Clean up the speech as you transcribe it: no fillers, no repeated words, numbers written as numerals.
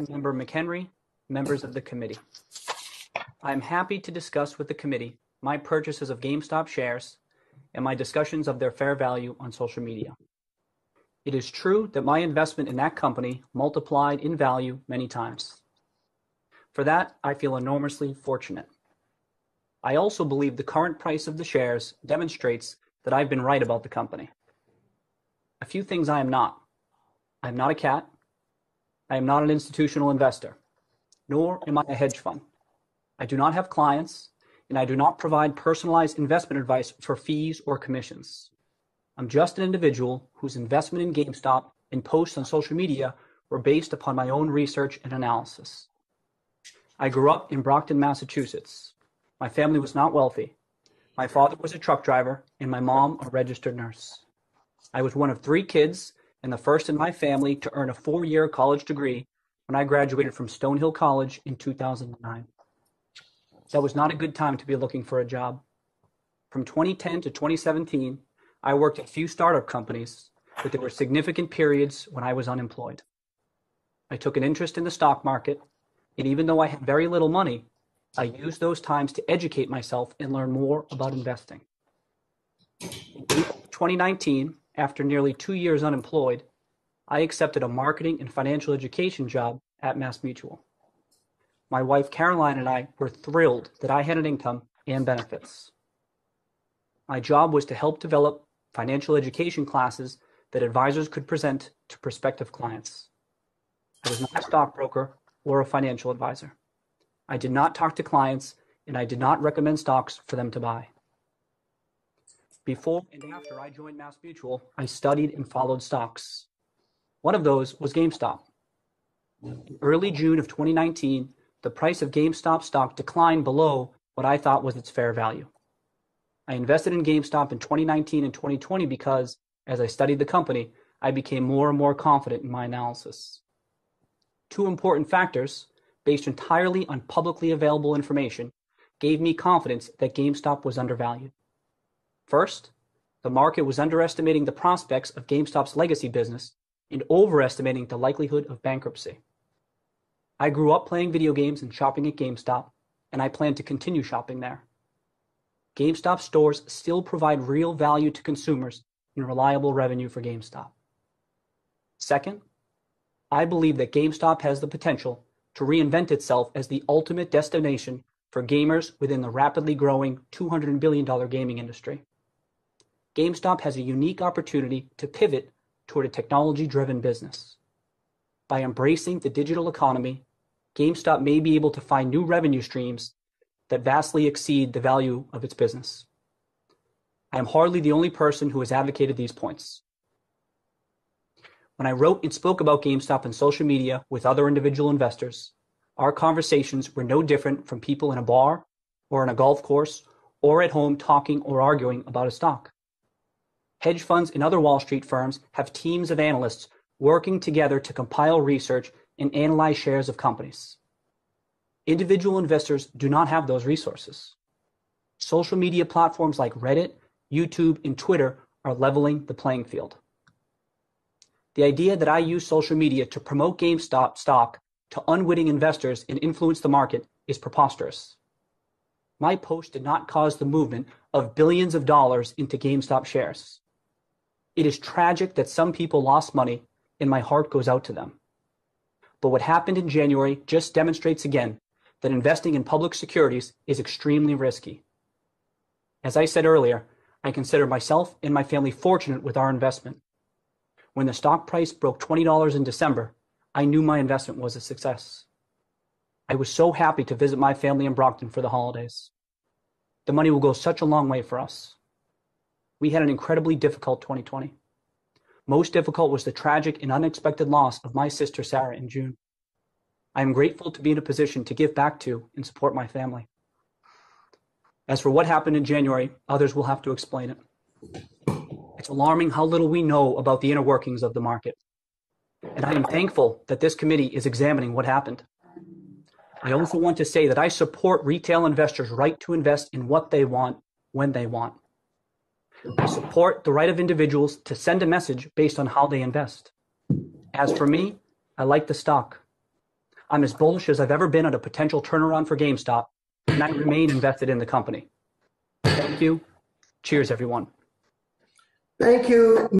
Councilmember McHenry, members of the committee. I am happy to discuss with the committee my purchases of GameStop shares and my discussions of their fair value on social media. It is true that my investment in that company multiplied in value many times. For that, I feel enormously fortunate. I also believe the current price of the shares demonstrates that I've been right about the company. A few things I am not. I am not a cat. I am not an institutional investor, nor am I a hedge fund. I do not have clients, and I do not provide personalized investment advice for fees or commissions. I'm just an individual whose investment in GameStop and posts on social media were based upon my own research and analysis. I grew up in Brockton, Massachusetts. My family was not wealthy. My father was a truck driver and my mom a registered nurse. I was one of 3 kids and the first in my family to earn a 4-year college degree when I graduated from Stonehill College in 2009. That was not a good time to be looking for a job. From 2010 to 2017, I worked at a few startup companies, but there were significant periods when I was unemployed. I took an interest in the stock market, and even though I had very little money, I used those times to educate myself and learn more about investing. In April 2019, after nearly 2 years unemployed, I accepted a marketing and financial education job at MassMutual. My wife Caroline and I were thrilled that I had an income and benefits. My job was to help develop financial education classes that advisors could present to prospective clients. I was not a stockbroker or a financial advisor. I did not talk to clients, and I did not recommend stocks for them to buy. Before and after I joined MassMutual, I studied and followed stocks. One of those was GameStop. In early June of 2019, the price of GameStop stock declined below what I thought was its fair value. I invested in GameStop in 2019 and 2020 because, as I studied the company, I became more and more confident in my analysis. 2 important factors, based entirely on publicly available information, gave me confidence that GameStop was undervalued. First, the market was underestimating the prospects of GameStop's legacy business and overestimating the likelihood of bankruptcy. I grew up playing video games and shopping at GameStop, and I plan to continue shopping there. GameStop stores still provide real value to consumers and reliable revenue for GameStop. Second, I believe that GameStop has the potential to reinvent itself as the ultimate destination for gamers within the rapidly growing $200 billion gaming industry. GameStop has a unique opportunity to pivot toward a technology-driven business. By embracing the digital economy, GameStop may be able to find new revenue streams that vastly exceed the value of its business. I am hardly the only person who has advocated these points. When I wrote and spoke about GameStop on social media with other individual investors, our conversations were no different from people in a bar or on a golf course or at home talking or arguing about a stock. Hedge funds and other Wall Street firms have teams of analysts working together to compile research and analyze shares of companies. Individual investors do not have those resources. Social media platforms like Reddit, YouTube, and Twitter are leveling the playing field. The idea that I use social media to promote GameStop stock to unwitting investors and influence the market is preposterous. My post did not cause the movement of billions of dollars into GameStop shares. It is tragic that some people lost money, and my heart goes out to them. But what happened in January just demonstrates again that investing in public securities is extremely risky. As I said earlier, I consider myself and my family fortunate with our investment. When the stock price broke $20 in December, I knew my investment was a success. I was so happy to visit my family in Brockton for the holidays. The money will go such a long way for us. We had an incredibly difficult 2020. Most difficult was the tragic and unexpected loss of my sister Sarah in June. I am grateful to be in a position to give back to and support my family. As for what happened in January, others will have to explain it. It's alarming how little we know about the inner workings of the market. And I am thankful that this committee is examining what happened. I also want to say that I support retail investors' right to invest in what they want, when they want. I support the right of individuals to send a message based on how they invest. As for me, I like the stock. I'm as bullish as I've ever been on a potential turnaround for GameStop, and I remain invested in the company. Thank you. Cheers, everyone. Thank you.